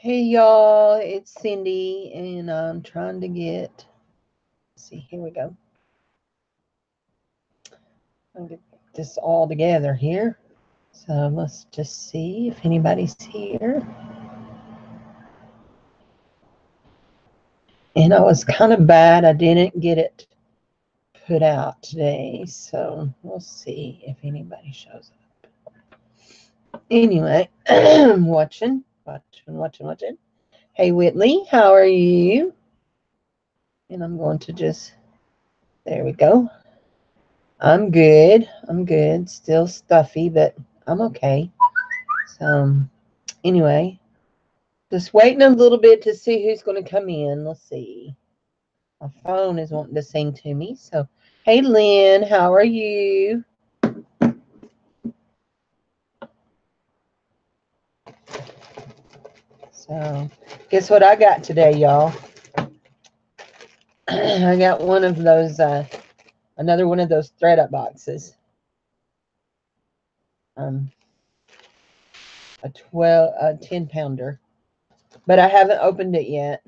Hey y'all, it's Cindy, and I'm trying to get. See, here we go. I'll get this all together here. So let's just see if anybody's here. And I was kind of bad. I didn't get it put out today, so we'll see if anybody shows up. Anyway, watching. Hey Whitley, how are you? And I'm going to just. There we go. I'm good. I'm good. Still stuffy, but I'm okay. So, anyway, just waiting a little bit to see who's going to come in. Let's see. My phone is wanting to sing to me. So, hey, Lynn, how are you? So, guess what I got today, y'all? I got one of those, another one of those ThredUp boxes. A 10-pounder. But I haven't opened it yet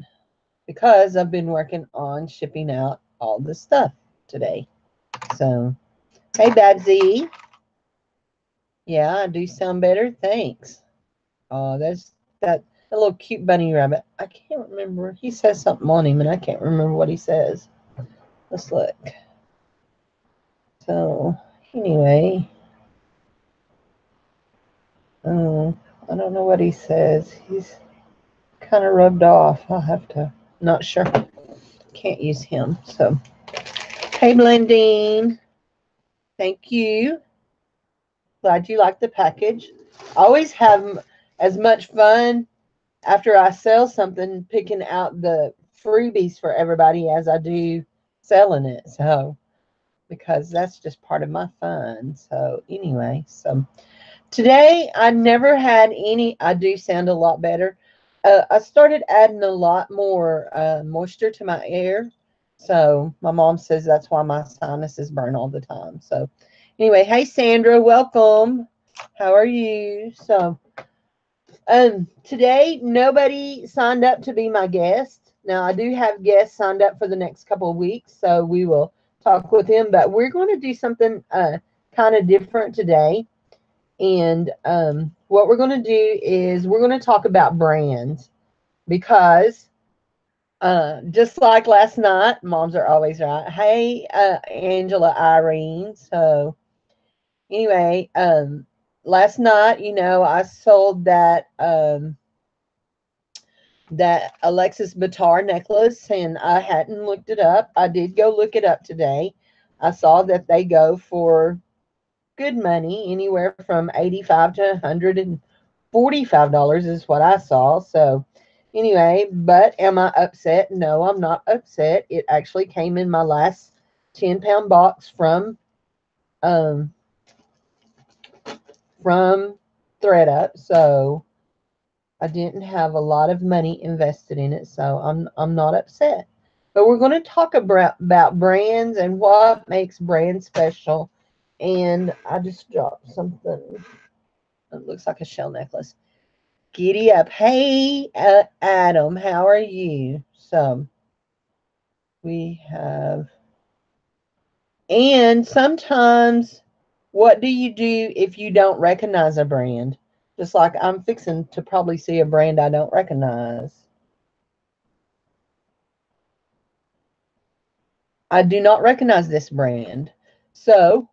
because I've been working on shipping out all the stuff today. So, hey, Babsy. Yeah, I do sound better. Thanks. Oh, that's that a little cute bunny rabbit. I can't remember. He says something on him, and I can't remember what he says. Let's look. So, anyway, I don't know what he says. He's kind of rubbed off. I'll have to. Not sure. Can't use him. So, hey, Blendine. Thank you. Glad you like the package. I always have as much fun after I sell something picking out the freebies for everybody as I do selling it. So, because that's just part of my fun. So, anyway, so today I never had any, I do sound a lot better. I started adding a lot more moisture to my air. So, my mom says that's why my sinuses burn all the time. So, anyway, hey Sandra, welcome. How are you? So, today nobody signed up to be my guest. Now I do have guests signed up for the next couple of weeks, so we will talk with them. But we're going to do something kind of different today. And what we're going to do is we're going to talk about brands because just like last night, moms are always right. Hey, Angela, Irene. So anyway, last night, I sold that Alexis Batar necklace, and I hadn't looked it up. I did go look it up today. I saw that they go for good money, anywhere from $85 to $145 is what I saw. So anyway, but am I upset? No, I'm not upset. It actually came in my last 10-pound box um from ThredUp. So I didn't have a lot of money invested in it, so I'm not upset. But we're going to talk about brands and what makes brands special. And I just dropped something. It looks like a shell necklace. Giddy up. Hey, Adam, how are you? So we have, and sometimes, what do you do if you don't recognize a brand? Just like I'm fixing to probably see a brand I don't recognize. I do not recognize this brand. So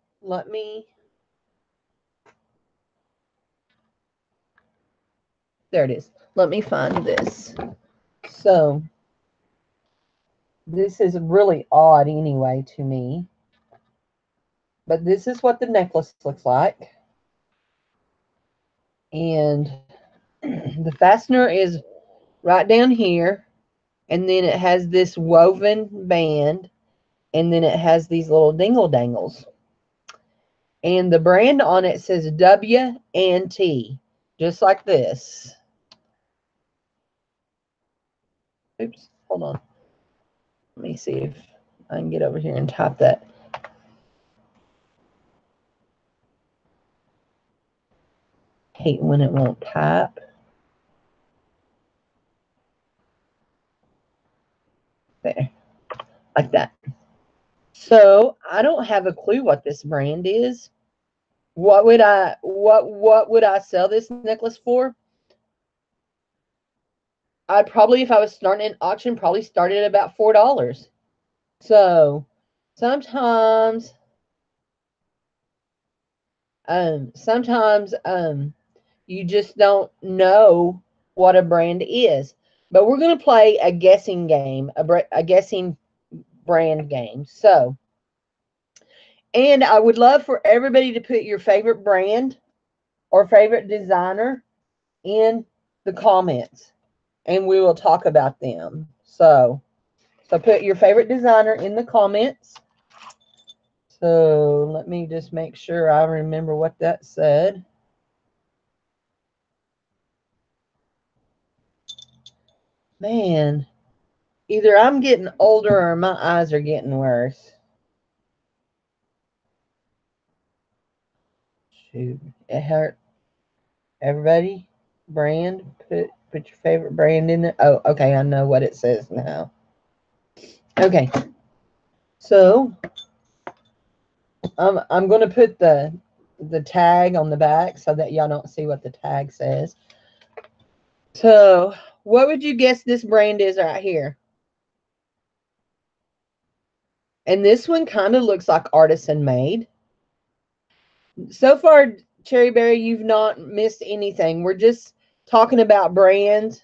there it is. Let me find this. So this is really odd anyway to me. But this is what the necklace looks like. And the fastener is right down here. And then it has this woven band. And then it has these little dingle dangles. And the brand on it says W&T, just like this. Oops, hold on. Let me see if I can get over here and type that. Hate when it won't type. like that. So I don't have a clue what this brand is. What would I sell this necklace for? I'd probably, if I was starting an auction, probably start at about $4. So sometimes sometimes you just don't know what a brand is. But we're going to play a guessing game, a guessing brand game. So, and I would love for everybody to put your favorite brand or favorite designer in the comments, and we will talk about them. So put your favorite designer in the comments. So let me just make sure I remember what that said. Man, either I'm getting older or my eyes are getting worse. Shoot, it hurt. Everybody, brand, put your favorite brand in there. Oh, okay, I know what it says now. Okay, so I'm going to put the tag on the back so that y'all don't see what the tag says. So, what would you guess this brand is right here? And this one kind of looks like artisan made. So far, Cherry Berry, you've not missed anything. We're just talking about brands.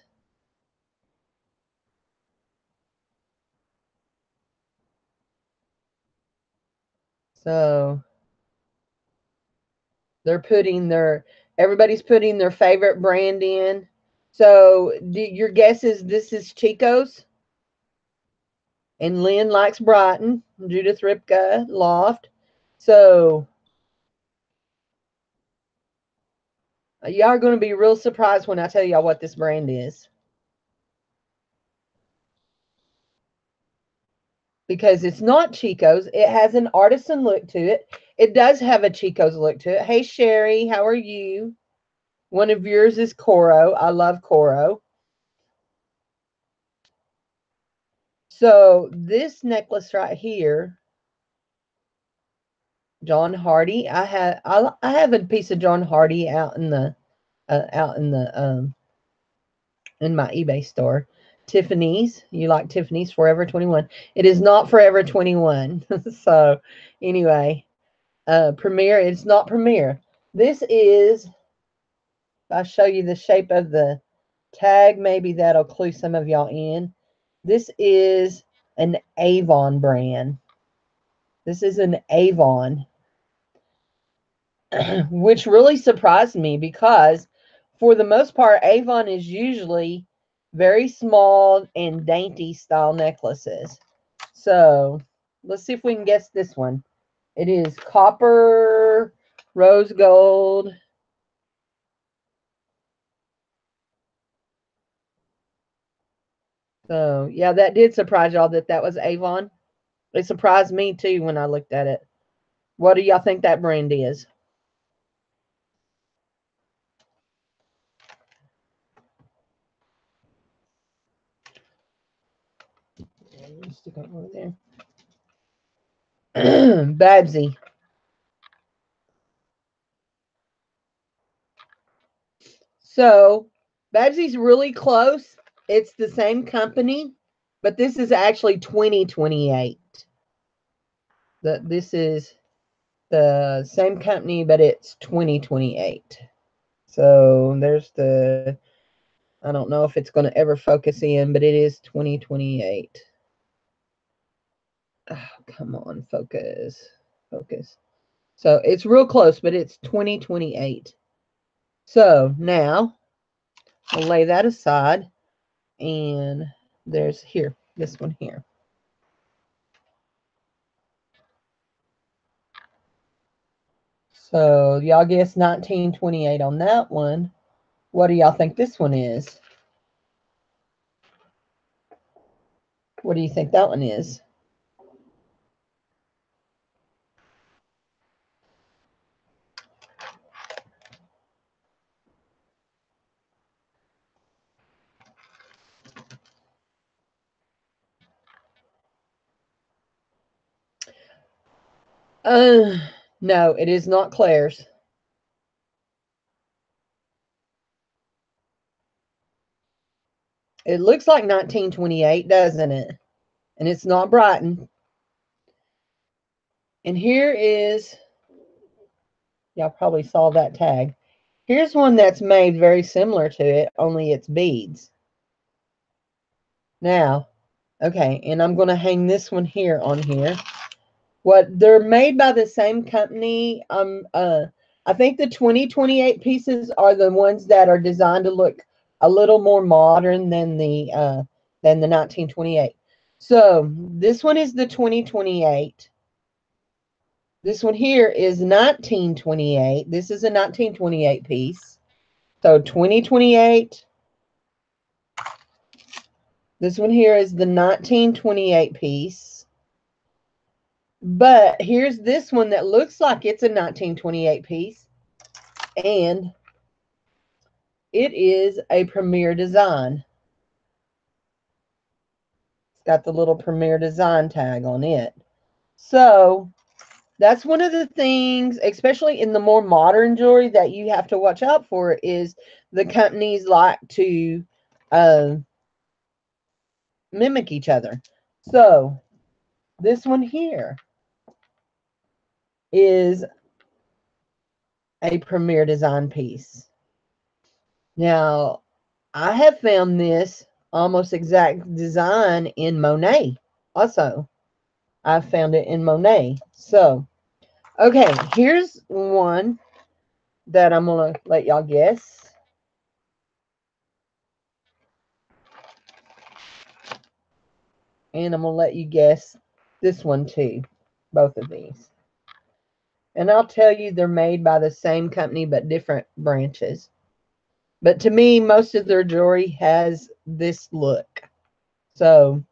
So they're putting everybody's putting their favorite brand in. So your guess is this is Chico's? And Lynn likes Brighton. Judith Ripka, Loft. So y'all are going to be real surprised when I tell y'all what this brand is. Because it's not Chico's. It has an artisan look to it. It does have a Chico's look to it. Hey, Sherry, how are you? One of yours is Coro. I love Coro. So this necklace right here, John Hardy. I have a piece of John Hardy out in the in my eBay store. Tiffany's. You like Tiffany's Forever 21. It is not Forever 21. So anyway, Premier, it's not Premier. This is, if I show you the shape of the tag, maybe that'll clue some of y'all in. This is an Avon brand. This is an Avon, which really surprised me because for the most part, Avon is usually very small and dainty style necklaces. So let's see if we can guess this one. It is copper, rose gold. So yeah, that did surprise y'all that was Avon. It surprised me too when I looked at it. What do y'all think that brand is? Stick it over there. Babsy. So Babsy's really close. It's the same company, but this is actually 2028. This is the same company, but it's 2028. So there's I don't know if it's going to ever focus in, but it is 2028. Oh, come on, focus. Focus. So it's real close, but it's 2028. So now I'll lay that aside. And there's here, this one here. So y'all guess 1928 on that one. What do y'all think this one is? What do you think that one is? No, it is not Claire's. It looks like 1928, doesn't it? And it's not Brighton. And here is, y'all probably saw that tag. Here's one that's made very similar to it, only it's beads. Now, okay, and I'm going to hang this one here on here. They're made by the same company. I think the 2028 pieces are the ones that are designed to look a little more modern than the 1928. So this one is the 2028. This one here is 1928. This is a 1928 piece. So 2028. This one here is the 1928 piece. But here's this one that looks like it's a 1928 piece. And it is a Premier Design. It's got the little Premier Design tag on it. So that's one of the things, especially in the more modern jewelry, that you have to watch out for is the companies like to mimic each other. So this one here is a Premier Design piece. Now, I have found this almost exact design in Monet also. I found it in Monet. So, okay, here's one that I'm going to let y'all guess. And I'm going to let you guess this one too. Both of these. And I'll tell you they're made by the same company but different branches. But to me, most of their jewelry has this look. So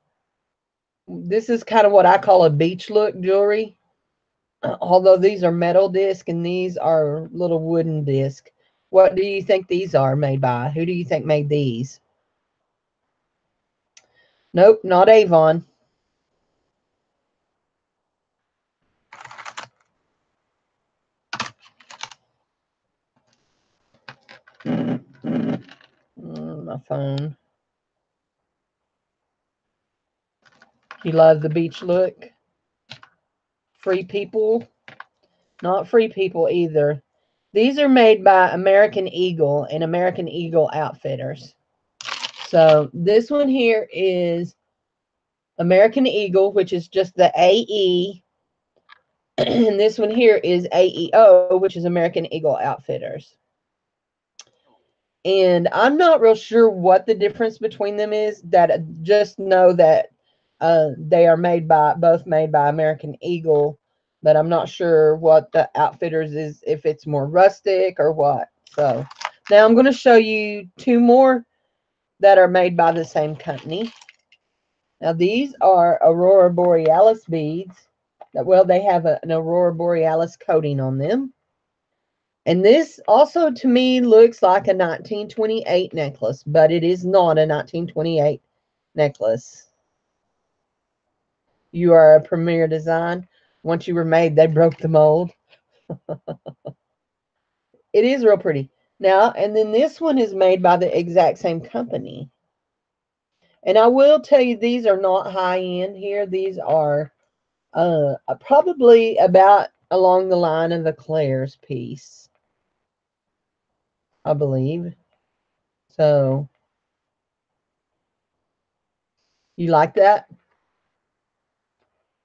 this is kind of what I call a beach look jewelry. Although these are metal disc and these are little wooden disc. What do you think these are made by? Who do you think made these? Nope, not Avon. My phone. You love the beach look? Free People? Not Free People either. These are made by American Eagle and American Eagle Outfitters. So this one here is American Eagle, which is just the AE. And this one here is AEO, which is American Eagle Outfitters. And I'm not real sure what the difference between them is. That just know that they are both made by American Eagle, but I'm not sure what the Outfitters is, if it's more rustic or what. So now I'm going to show you two more that are made by the same company. Now these are Aurora Borealis beads. Well, they have an Aurora Borealis coating on them. And this also to me looks like a 1928 necklace, but it is not a 1928 necklace. You are a Premier Design. Once you were made, they broke the mold. It is real pretty. Now, and then this one is made by the exact same company. And I will tell you, these are not high end here. These are probably about along the line of the Claire's piece, I believe. So, you like that?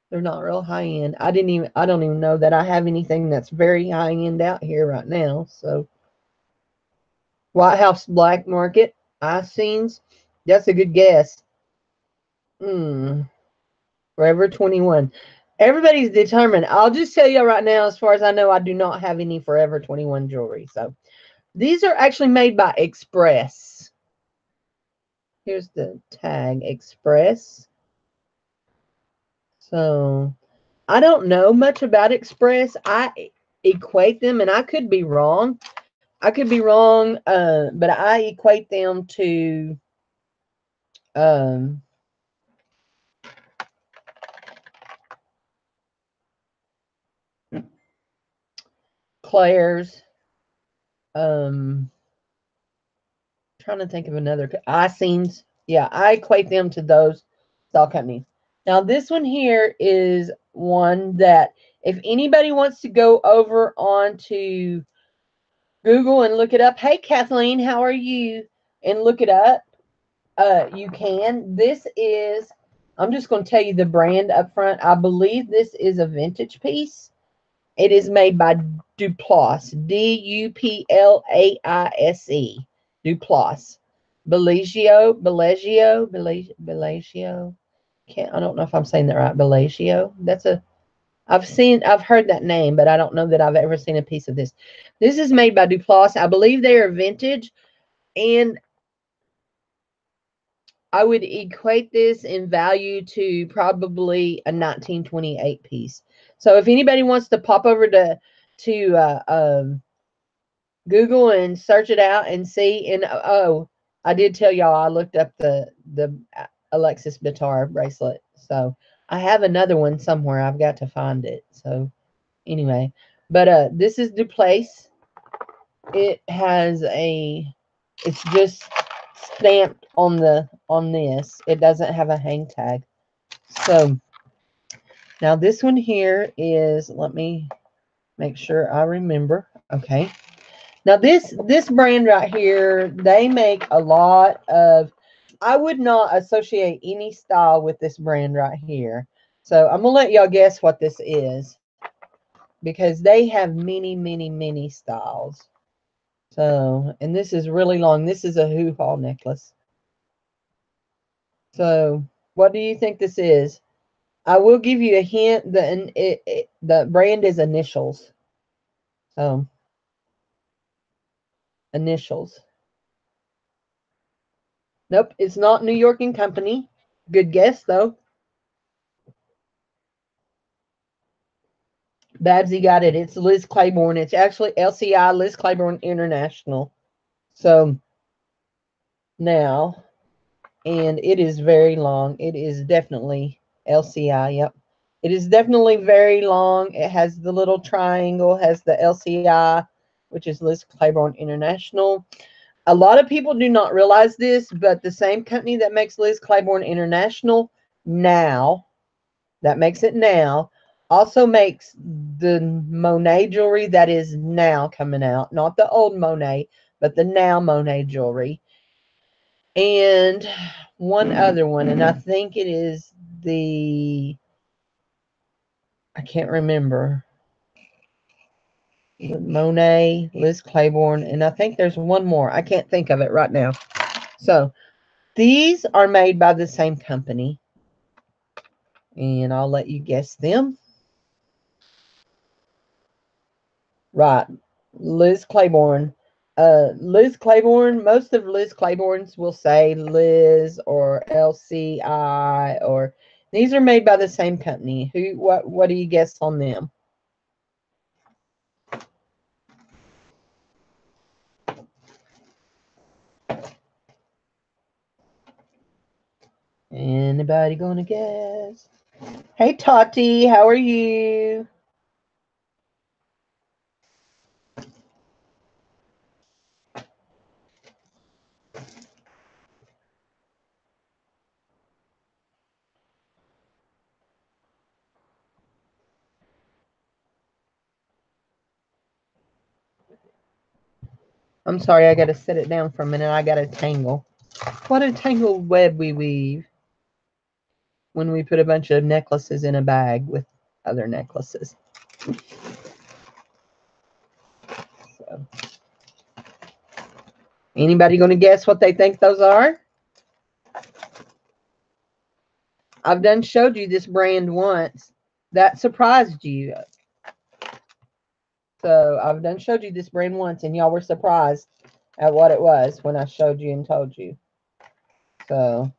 They're not real high end. I don't even know that I have anything that's very high end out here right now. So, White House Black Market, iScenes. That's a good guess. Forever 21. Everybody's determined. I'll just tell you right now, as far as I know, I do not have any Forever 21 jewelry. So, these are actually made by Express. Here's the tag, Express. So, I don't know much about Express. I equate them, and I could be wrong. I could be wrong, but I equate them to Claire's. Trying to think of another. Icings. Yeah, I equate them to those style companies. Now, this one here is one that if anybody wants to go over onto Google and look it up. Hey, Kathleen, how are you? And look it up. You can. This is, I'm just going to tell you the brand up front. I believe this is a vintage piece. It is made by Duplace. Duplaise. Duplace. Bellagio. I don't know if I'm saying that right. Bellagio. I've heard that name, but I don't know that I've ever seen a piece of this. This is made by Duplace. I believe they are vintage, and I would equate this in value to probably a 1928 piece. So if anybody wants to pop over to Google and search it out and see, and oh, I did tell y'all I looked up the Alexis Bittar bracelet. So I have another one somewhere. I've got to find it. So anyway, but this is Duplace. It has it's just stamped on this. It doesn't have a hang tag. So now this one here is, let me make sure I remember. Okay. Now this brand right here, they make a lot of, I would not associate any style with this brand right here. So I'm going to let y'all guess what this is, because they have many, many, many styles. So, and this is really long. This is a hoo-ha necklace. So, what do you think this is? I will give you a hint. The brand is Initials. So, Initials. Nope, it's not New York and Company. Good guess, though. Babsy got it. It's Liz Claiborne. It's actually LCI, Liz Claiborne International. So, now, and it is very long. It is definitely LCI. Yep. It is definitely very long. It has the little triangle, has the LCI, which is Liz Claiborne International. A lot of people do not realize this, but the same company that makes Liz Claiborne International now, that makes it now, also makes the Monet jewelry that is now coming out. Not the old Monet, but the now Monet jewelry. And one other one, and I think it is I can't remember. Monet, Liz Claiborne, and I think there's one more. I can't think of it right now. So these are made by the same company, and I'll let you guess them. Right, Liz Claiborne. Liz Claiborne, most of Liz Claiborne's will say Liz or LCI, or these are made by the same company. What do you guess on them? Anybody gonna guess? Hey Tati, how are you? I'm sorry, I gotta set it down for a minute. I gotta tangle. What a tangled web we weave when we put a bunch of necklaces in a bag with other necklaces. So, anybody gonna guess what they think those are? I've done showed you this brand once. That surprised you. So I've done showed you this brand once, and y'all were surprised at what it was when I showed you and told you. So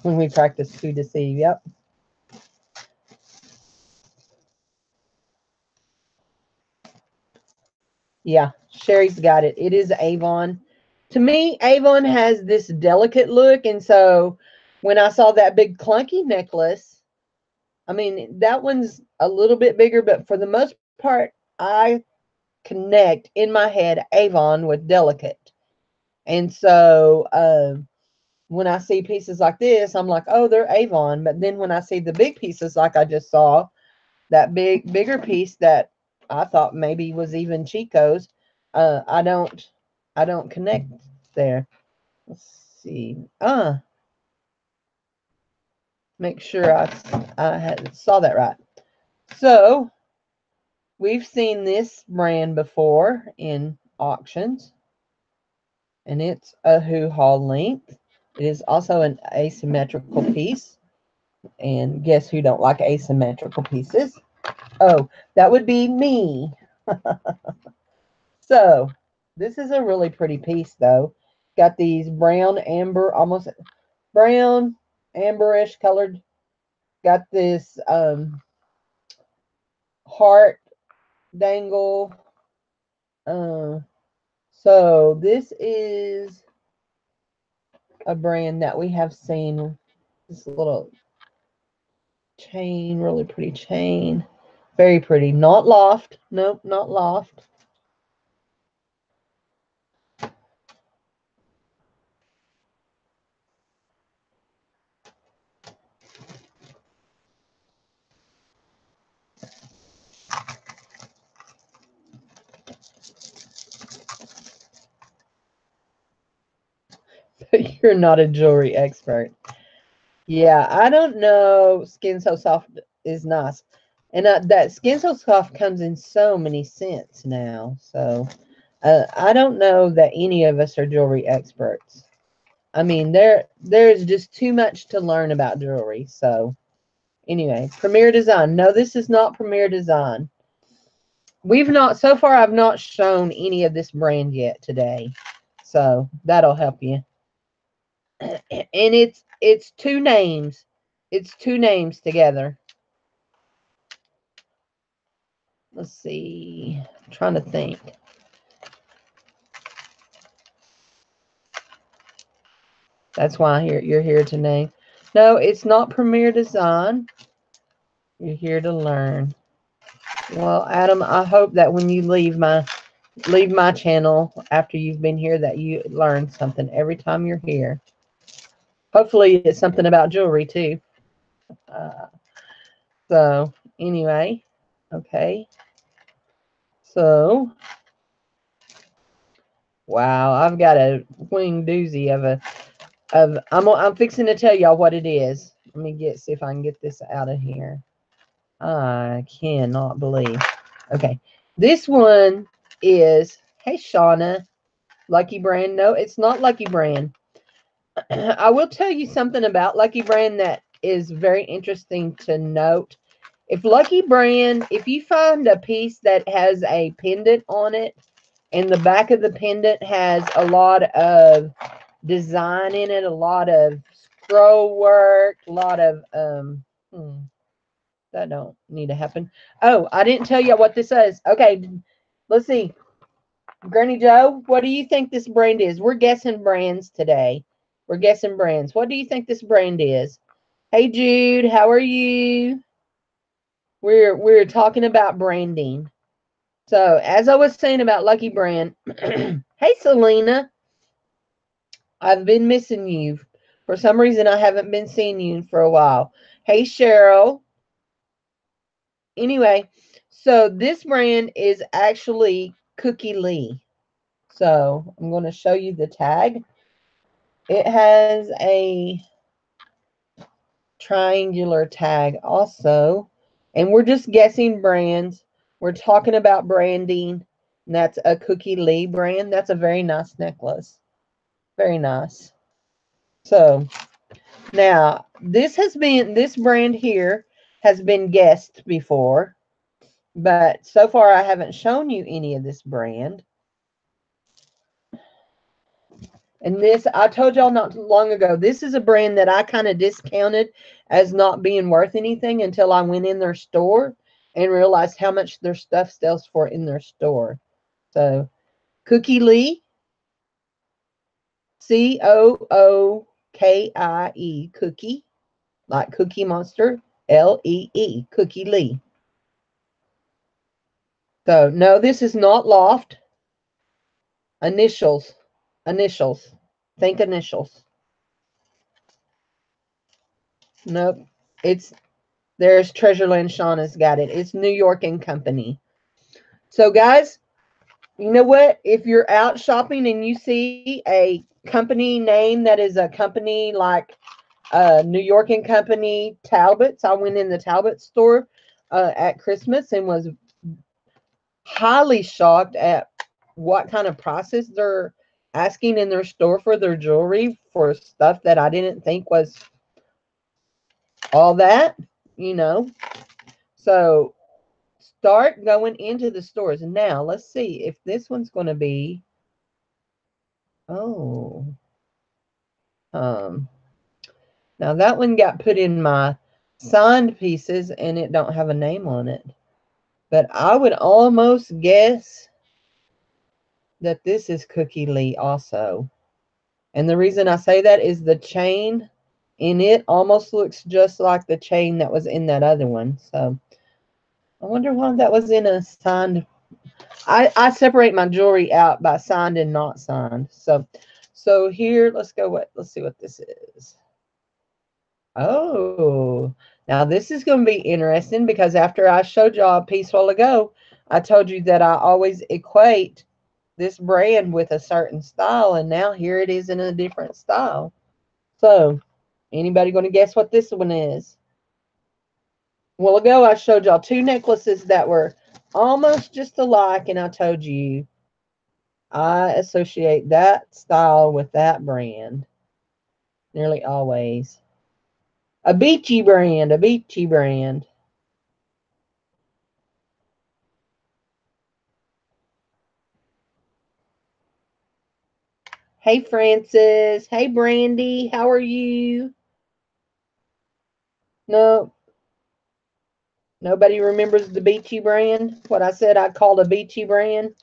when we practiced to deceive, yep. Yeah, Sherry's got it. It is Avon. To me, Avon has this delicate look, and so when I saw that big clunky necklace, I mean, that one's a little bit bigger, but for the most part, I connect in my head Avon with Delicate. And so when I see pieces like this, I'm like, oh, they're Avon. But then when I see the big pieces like I just saw, that bigger piece that I thought maybe was even Chico's, I don't connect there. Let's see. Make sure I saw that right. So we've seen this brand before in auctions, and it's a hoo-ha length. It is also an asymmetrical piece. And guess who don't like asymmetrical pieces? Oh, that would be me. So this is a really pretty piece, though. Got these brown, amber, almost brown, amberish colored. Got this heart dangle. So this is a brand that we have seen. This little chain, really pretty chain. Very pretty. Not Loft. Nope, not Loft. But you're not a jewelry expert. Yeah, I don't know. Skin So Soft is nice. And that Skin So Soft comes in so many scents now. So I don't know that any of us are jewelry experts. I mean, there's just too much to learn about jewelry. So anyway, Premier Design. No, this is not Premier Design. So far, I've not shown any of this brand yet today. So that'll help you. And it's two names. It's two names together. Let's see. I'm trying to think. That's why you're here today. No, it's not Premier Design. You're here to learn. Well, Adam, I hope that when you leave my channel after you've been here that you learn something every time you're here. Hopefully it's something about jewelry too. So anyway, okay. So wow, I've got a wing doozy of I'm fixing to tell y'all what it is. Let me see if I can get this out of here. I cannot believe. Okay, this one is, hey Shauna, Lucky Brand. No, it's not Lucky Brand. I will tell you something about Lucky Brand that is very interesting to note. If Lucky Brand, if you find a piece that has a pendant on it, and the back of the pendant has a lot of design in it, a lot of scroll work, a lot of that don't need to happen. Oh, I didn't tell you what this is. Okay, let's see. Granny Joe, what do you think this brand is? We're guessing brands today. We're guessing brands. What do you think this brand is? Hey Jude, how are you? We're talking about branding. So as I was saying about Lucky Brand, hey Selena, I've been missing you. For some reason, I haven't been seeing you for a while. Hey Cheryl. Anyway, so this brand is actually Cookie Lee. So I'm going to show you the tag. It has a triangular tag also. And we're just guessing brands. We're talking about branding. And that's a Cookie Lee brand. That's a very nice necklace. Very nice. So now this brand here has been guessed before. But so far I haven't shown you any of this brand. And this, I told y'all not too long ago, this is a brand that I kind of discounted as not being worth anything until I went in their store and realized how much their stuff sells for in their store. So, Cookie Lee, Cookie, Cookie, like Cookie Monster, Lee, Cookie Lee. So, no, this is not Loft. Initials. Initials. Think initials. Nope. There's Treasureland. Shauna's got it. It's New York and Company. So, guys, you know what? If you're out shopping and you see a company name that is a company like New York and Company Talbots, I went in the Talbot store at Christmas and was highly shocked at what kind of prices they're asking in their store for their jewelry for stuff that I didn't think was all that, you know. So start going into the stores. And now let's see if this one's going to be, oh, now that one got put in my signed pieces and it don't have a name on it. But I would almost guess that this is Cookie Lee also. And the reason I say that is the chain in it almost looks just like the chain that was in that other one. So I wonder why that was in a signed. I separate my jewelry out by signed and not signed. So here, let's see what this is. Oh, now this is going to be interesting because after I showed y'all a piece while ago, I told you that I always equate this brand with a certain style, and now here it is in a different style. So, anybody going to guess what this one is? A while ago, I showed y'all two necklaces that were almost just alike, and I told you I associate that style with that brand nearly always. A beachy brand, a beachy brand. Hey, Francis. Hey, Brandy. How are you? No, nobody remembers the Beachy brand? What I said I called a Beachy brand?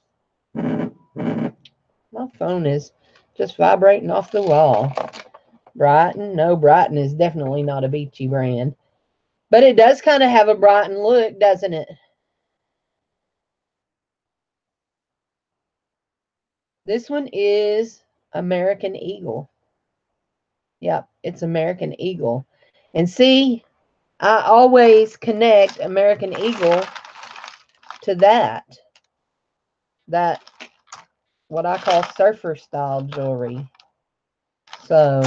My phone is just vibrating off the wall. Brighton? No, Brighton is definitely not a Beachy brand. But it does kind of have a Brighton look, doesn't it? This one is American Eagle. Yep, it's American Eagle. And see, I always connect American Eagle to that what I call surfer style jewelry. So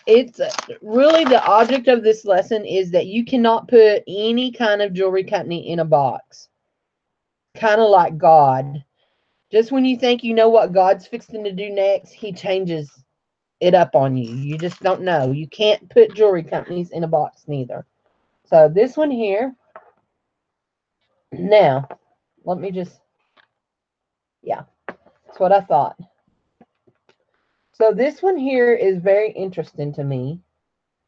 it's really the object of this lesson is that you cannot put any kind of jewelry company in a box. Kind of like God. Just when you think you know what God's fixing to do next, he changes it up on you. You just don't know. You can't put jewelry companies in a box neither. So this one here. Now, let me just, yeah, that's what I thought. So this one here is very interesting to me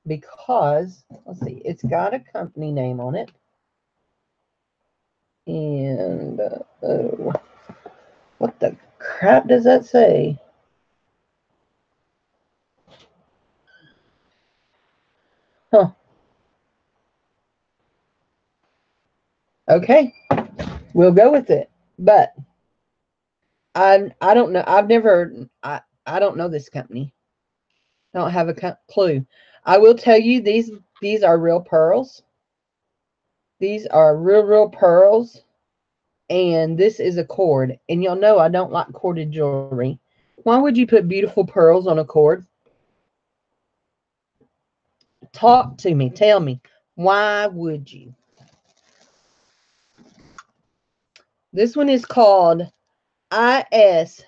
because, let's see, it's got a company name on it. And, oh, what the crap does that say? Huh. Okay, we'll go with it. But I don't know. I don't know this company. I don't have a clue. I will tell you these are real pearls. These are real pearls. And this is a cord. And y'all know I don't like corded jewelry. Why would you put beautiful pearls on a cord? Talk to me. Tell me. Why would you? This one is called ISCALA.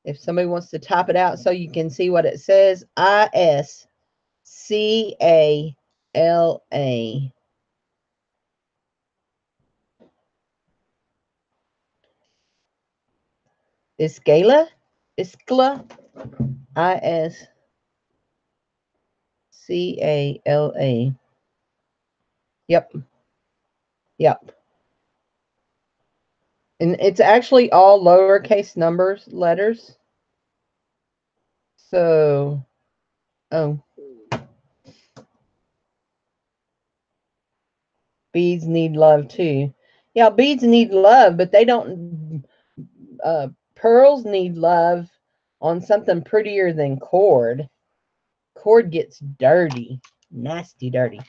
If somebody wants to type it out so you can see what it says, ISCALA. Iscala? Iscala? ISCALA. Yep. Yep. And it's actually all lowercase letters. So, oh. Beads need love too. Yeah, beads need love, but they don't. Pearls need love on something prettier than cord. Cord gets dirty, nasty dirty.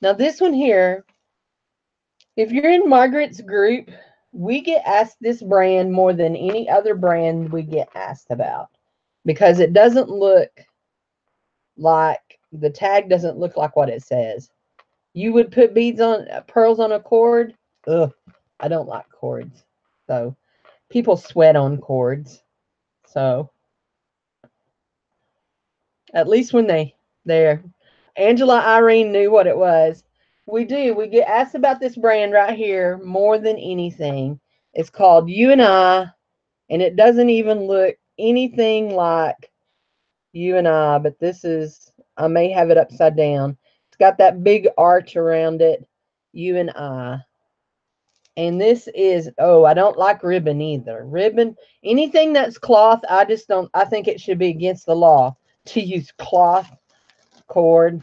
Now this one here, if you're in Margaret's group, we get asked this brand more than any other brand we get asked about because it doesn't look like, the tag doesn't look like what it says. You would put beads on, pearls on a cord? Ugh, I don't like cords. So people sweat on cords. So at least when they're Angela Irene knew what it was. We do. We get asked about this brand right here more than anything. It's called You and I, and it doesn't even look anything like You and I, but this is, I may have it upside down. It's got that big arch around it. You and I. And this is, oh, I don't like ribbon either. Ribbon, anything that's cloth, I just don't, I think it should be against the law to use cloth cord.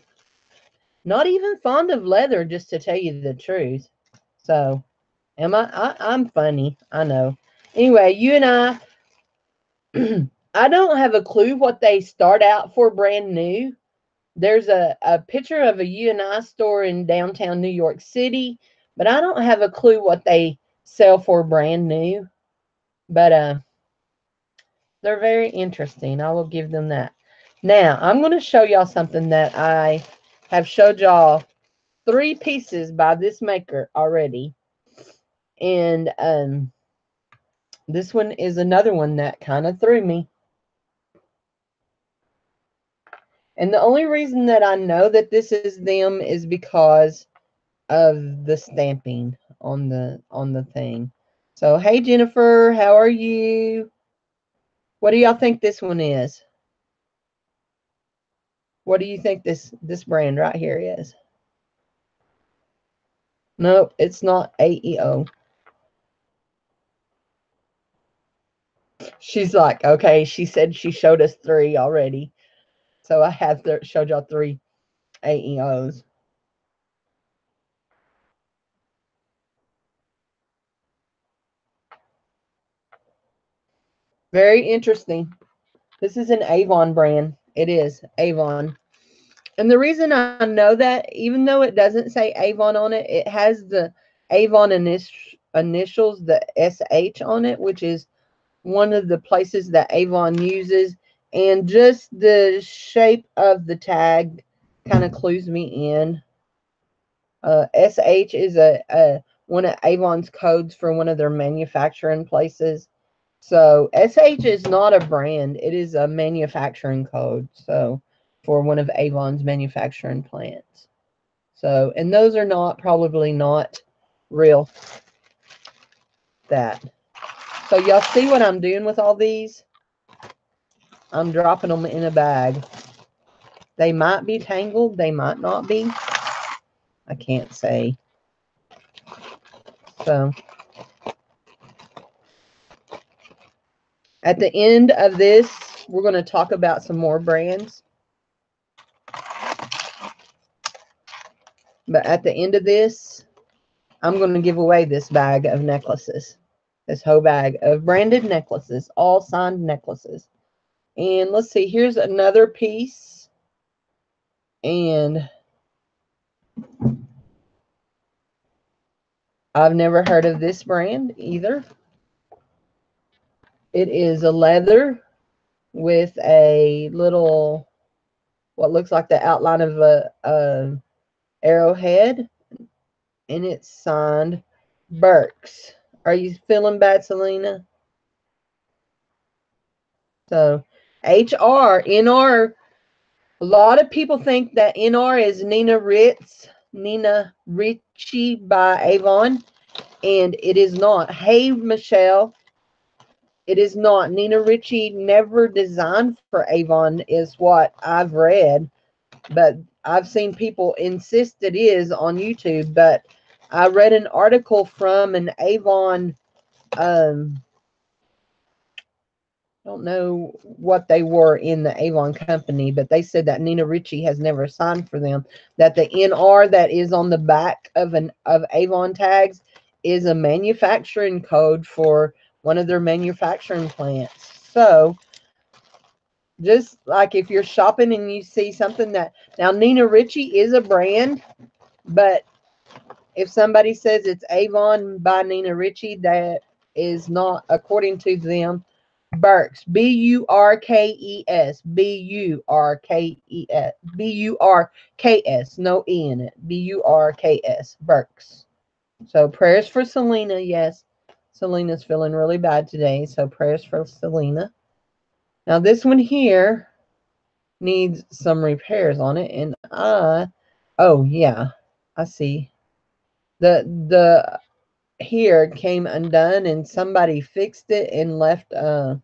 Not even fond of leather, just to tell you the truth. So, I'm funny. I know. Anyway, You and I, I don't have a clue what they start out for brand new. There's a picture of a You and I store in downtown New York City, but I don't have a clue what they sell for brand new. But they're very interesting. I will give them that. Now, I'm going to show y'all something that I have showed y'all 3 pieces by this maker already. And this one is another one that kind of threw me. And the only reason that I know that this is them is because of the stamping on the thing. So, hey Jennifer, how are you? What do y'all think this one is? What do you think this brand right here is? Nope, it's not AEO. She's like, okay, she said she showed us 3 already. So I have showed y'all 3 AEOs. Very interesting. This is an Avon brand. It is Avon. And the reason I know that, even though it doesn't say Avon on it, it has the Avon initials, the SH on it, which is one of the places that Avon uses. And just the shape of the tag kind of clues me in. SH is one of Avon's codes for one of their manufacturing places. So SH is not a brand. It is a manufacturing code. So for one of Avon's manufacturing plants. So, and those are probably not real. That. So y'all see what I'm doing with all these? I'm dropping them in a bag. They might be tangled. They might not be. I can't say. So at the end of this, we're going to talk about some more brands. But at the end of this, I'm going to give away this bag of necklaces. This whole bag of branded necklaces. All signed necklaces. And let's see. Here's another piece. And I've never heard of this brand either. It is a leather with a little, what looks like the outline of a arrowhead. And it's signed Burks. Are you feeling bad, Selena? So, HR, NR. A lot of people think that NR is Nina Ricci by Avon. And it is not. Hey, Michelle. It is not. Nina Ricci never designed for Avon is what I've read. But I've seen people insist it is on YouTube. But I read an article from an Avon don't know what they were in the Avon company, but they said that Nina Ricci has never signed for them. That the NR that is on the back of Avon tags is a manufacturing code for one of their manufacturing plants. So just like if you're shopping and you see something that, now Nina Ricci is a brand, but if somebody says it's Avon by Nina Ricci, that is not, according to them, Burks. Burkes. Burkes. Burks. No E in it. Burks. Burks. So prayers for Selena. Yes, Selena's feeling really bad today. So prayers for Selena. Now this one here needs some repairs on it, and oh yeah, I see. The here came undone, and somebody fixed it and left a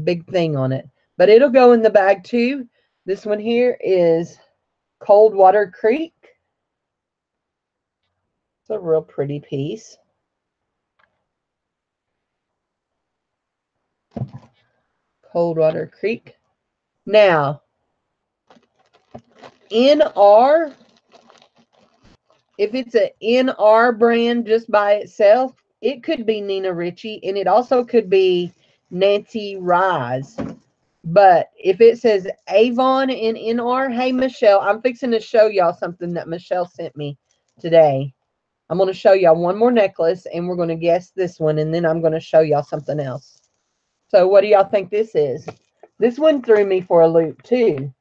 big thing on it. But it'll go in the bag too. This one here is Coldwater Creek. It's a real pretty piece. Coldwater Creek. Now, NR, if it's an NR brand just by itself, it could be Nina Ricci, and it also could be Nancy Rise. But if it says Avon and NR, hey, Michelle, I'm fixing to show y'all something that Michelle sent me today. I'm going to show y'all one more necklace, and we're going to guess this one, and then I'm going to show y'all something else. So what do y'all think this is? This one threw me for a loop, too.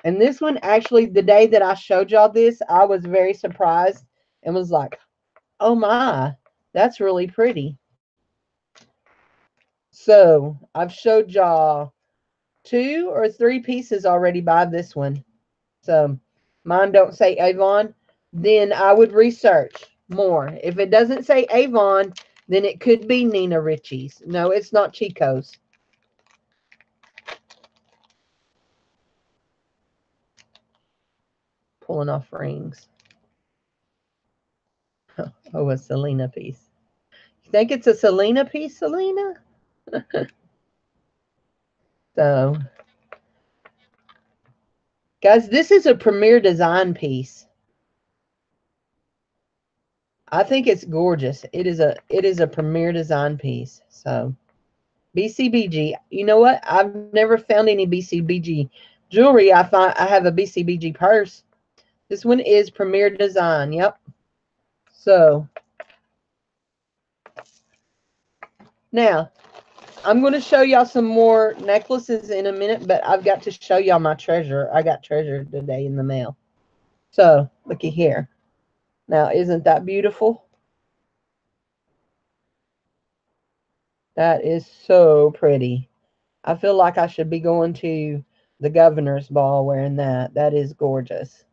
And this one, actually, the day that I showed y'all this, I was very surprised and was like, oh, my, that's really pretty. So I've showed y'all 2 or 3 pieces already by this one. So mine don't say Avon. Then I would research more. If it doesn't say Avon, then it could be Nina Ricci's. No, it's not Chico's. Pulling off rings. Oh, a Selena piece. You think it's a Selena piece, Selena? So, guys, this is a Premier Design piece. I think it's gorgeous. It is a Premier Design piece. So, BCBG. You know what? I've never found any BCBG jewelry. I have a BCBG purse. This one is Premier Design. Yep. So now I'm going to show y'all some more necklaces in a minute, but I've got to show y'all my treasure. I got treasure today in the mail. So looky here. Now, isn't that beautiful? That is so pretty. I feel like I should be going to the governor's ball wearing that. That is gorgeous.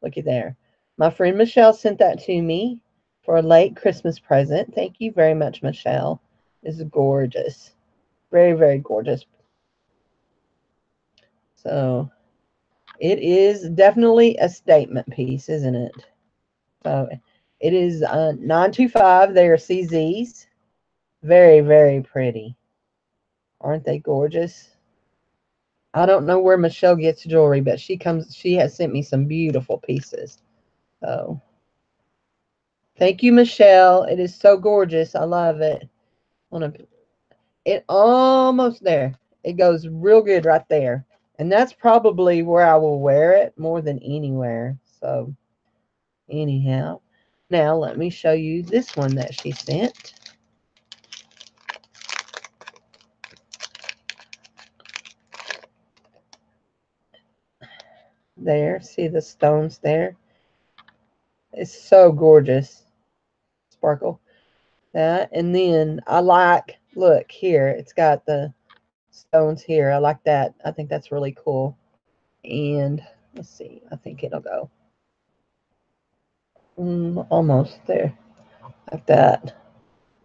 Looky there. My friend Michelle sent that to me for a late Christmas present. Thank you very much, Michelle. It's gorgeous. Very, very gorgeous. So it is definitely a statement piece, isn't it? So it is 925. They are CZs. Very, very pretty. Aren't they gorgeous? I don't know where Michelle gets jewelry, but she has sent me some beautiful pieces. So thank you, Michelle. It is so gorgeous. I love it. It almost there. It goes real good right there. And that's probably where I will wear it more than anywhere. So anyhow, now let me show you this one that she sent. There, see the stones there? It's so gorgeous. Sparkle. That, and then I like, look here, it's got the stones here. I like that. I think that's really cool. And let's see, I think it'll go almost there, like that.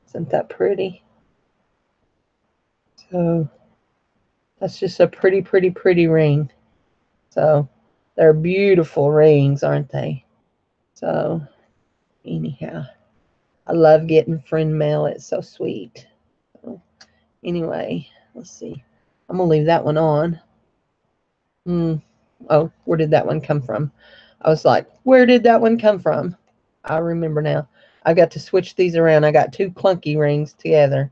Isn't that pretty? So that's just a pretty, pretty, pretty ring. So they're beautiful rings, aren't they? So anyhow, I love getting friend mail. It's so sweet. So, anyway, Let's see. I'm going to leave that one on. Oh, where did that one come from? I was like, where did that one come from? I remember now. I got to switch these around. I got two clunky rings together.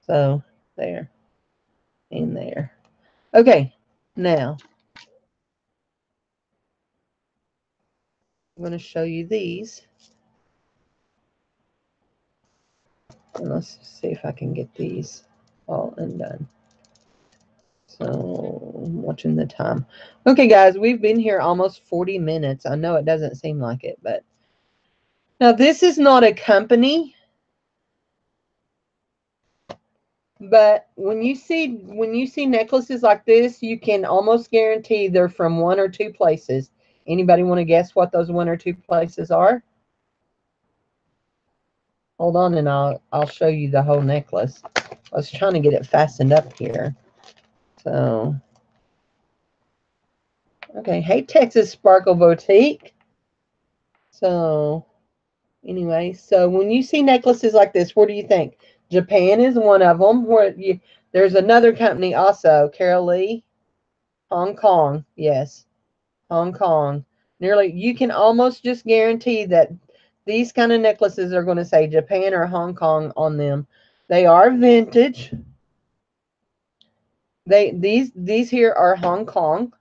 So, there and there. Okay, now I'm going to show you these. And let's see if I can get these all undone. So, I'm watching the time. Okay, guys, we've been here almost 40 minutes. I know it doesn't seem like it, but now this is not a company. But when you see necklaces like this, you can almost guarantee they're from one or two places. Anybody want to guess what those one or two places are? Hold on, and I'll show you the whole necklace. I was trying to get it fastened up here. So, okay. Hey, Texas Sparkle Boutique. So, anyway, so when you see necklaces like this, what do you think? Japan is one of them. There's another company also, Carol Lee. Hong Kong, yes. Hong Kong. Nearly, you can almost just guarantee that these kind of necklaces are going to say Japan or Hong Kong on them. They are vintage. These here are Hong Kong.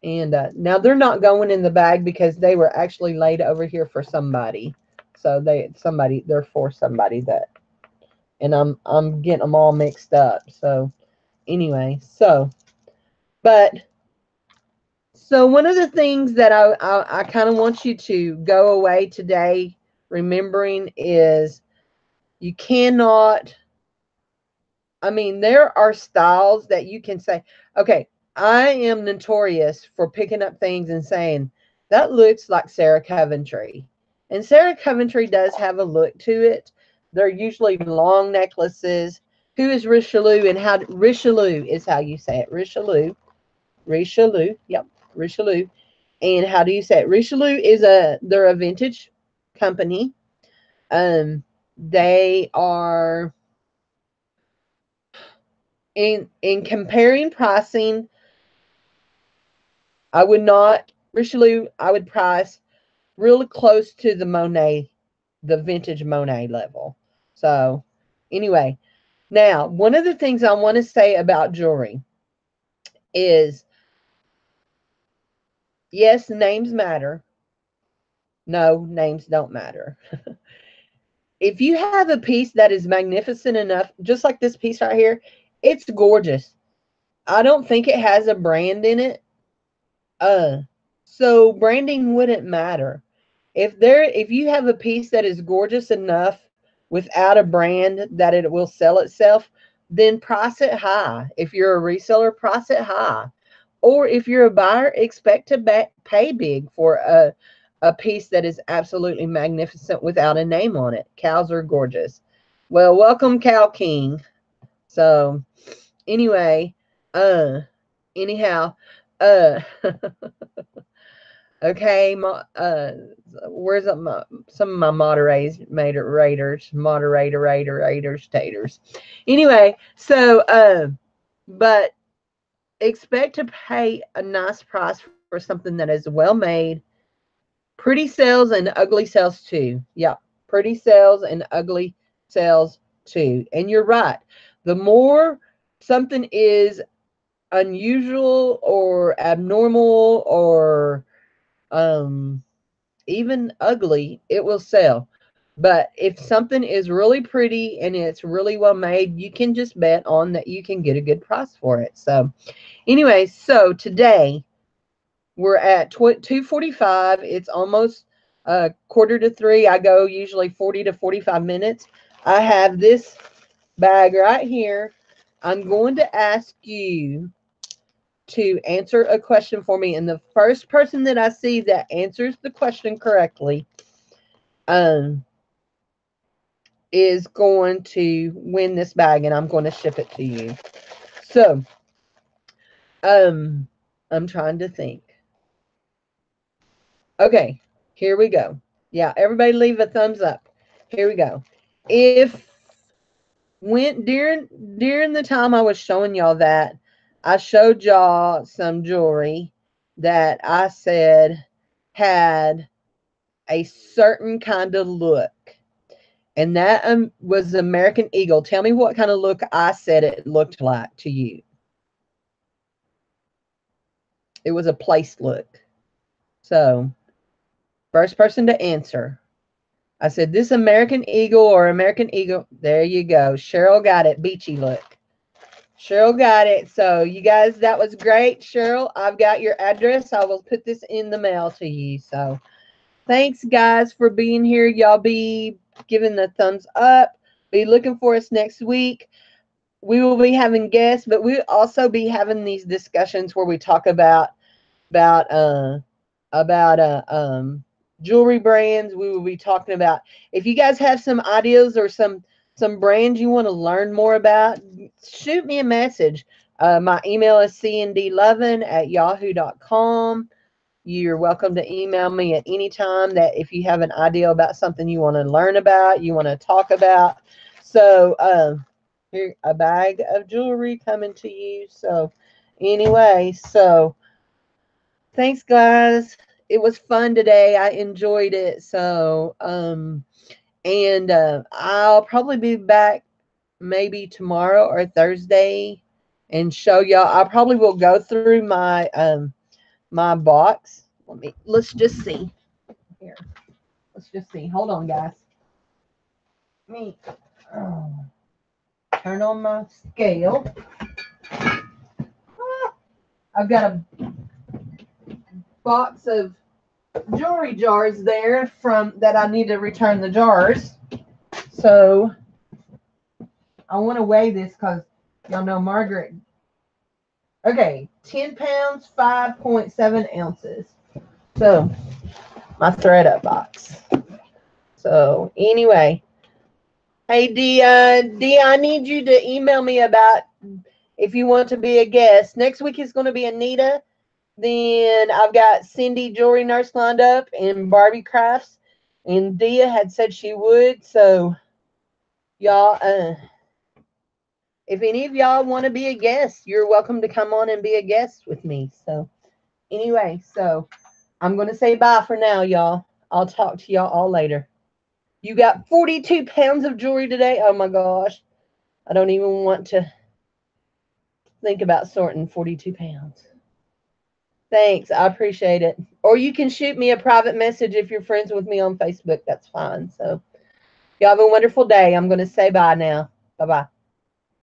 And now they're not going in the bag because they were actually laid over here for somebody. So they're for somebody that, and I'm getting them all mixed up. So anyway, so one of the things that I kind of want you to go away today remembering is you cannot, I mean, there are styles that you can say, okay, I am notorious for picking up things and saying, that looks like Sarah Coventry. And Sarah Coventry does have a look to it. They're usually long necklaces. Who is Richelieu and how Richelieu is how you say it. Richelieu. Yep, Richelieu. And how do you say it? Richelieu is they're a vintage company. They are in comparing pricing. I would not Richelieu. I would price really close to the Monet, the vintage Monet level. So, anyway, now one of the things I want to say about jewelry is, yes, names matter. No, names don't matter. If you have a piece that is magnificent enough, just like this piece right here, it's gorgeous. I don't think it has a brand in it. So branding wouldn't matter. If you have a piece that is gorgeous enough without a brand that it will sell itself, then price it high. If you're a reseller, price it high. Or if you're a buyer, expect to pay big for a piece that is absolutely magnificent without a name on it. Cows are gorgeous. Well, welcome, Cow King. So, anyway, anyhow, okay, where's some of my moderators, taters. Anyway, so, but expect to pay a nice price for something that is well made. Pretty sells and ugly sells too. Yeah, pretty sells and ugly sells too. And you're right. The more something is unusual or abnormal or even ugly, it will sell. But if something is really pretty and it's really well made, you can just bet on that you can get a good price for it. So anyway, so today we're at 2:45. It's almost quarter to 3. I go usually 40 to 45 minutes. I have this bag right here. I'm going to ask you to answer a question for me. And the first person that I see that answers the question correctly is going to win this bag, and I'm going to ship it to you. So, I'm trying to think. Okay, here we go. Yeah, everybody leave a thumbs up. Here we go. If during the time I was showing y'all that, I showed y'all some jewelry that I said had a certain kind of look. And that was American Eagle. Tell me what kind of look I said it looked like to you. It was a place look. So, first person to answer. I said, this American Eagle or American Eagle. There you go. Cheryl got it. Beachy look. Cheryl got it. So, you guys, that was great. Cheryl, I've got your address. I will put this in the mail to you. So, thanks, guys, for being here. Y'all be giving the thumbs up. Be looking for us next week. We will be having guests, but we'll also be having these discussions where we talk about jewelry brands. We will be talking about, if you guys have some ideas or some brands you want to learn more about, shoot me a message. My email is cndlovin@yahoo.com. You're welcome to email me at any time that if you have an idea about something you want to learn about, you want to talk about. So here, a bag of jewelry coming to you. So anyway, so thanks, guys. It was fun today. I enjoyed it. So and I'll probably be back maybe tomorrow or Thursday and show y'all. I probably will go through my box. Let's just see. Here. Let's just see. Hold on, guys. Me turn on my scale. I've got a box of jewelry jars there from that I need to return the jars. So I want to weigh this because y'all know Margaret. Okay, 10 pounds, 5.7 ounces. So my thread up box. So anyway, hey D, I need you to email me about if you want to be a guest. Next week is going to be Anita. Then I've got Cindy Jewelry Nurse lined up and Barbie Crafts. And Dia had said she would. So y'all, if any of y'all want to be a guest, you're welcome to come on and be a guest with me. So anyway, so I'm going to say bye for now, y'all. I'll talk to y'all all later. You got 42 pounds of jewelry today. Oh my gosh. I don't even want to think about sorting 42 pounds. Thanks. I appreciate it. Or you can shoot me a private message if you're friends with me on Facebook. That's fine. So y'all have a wonderful day. I'm going to say bye now. Bye-bye.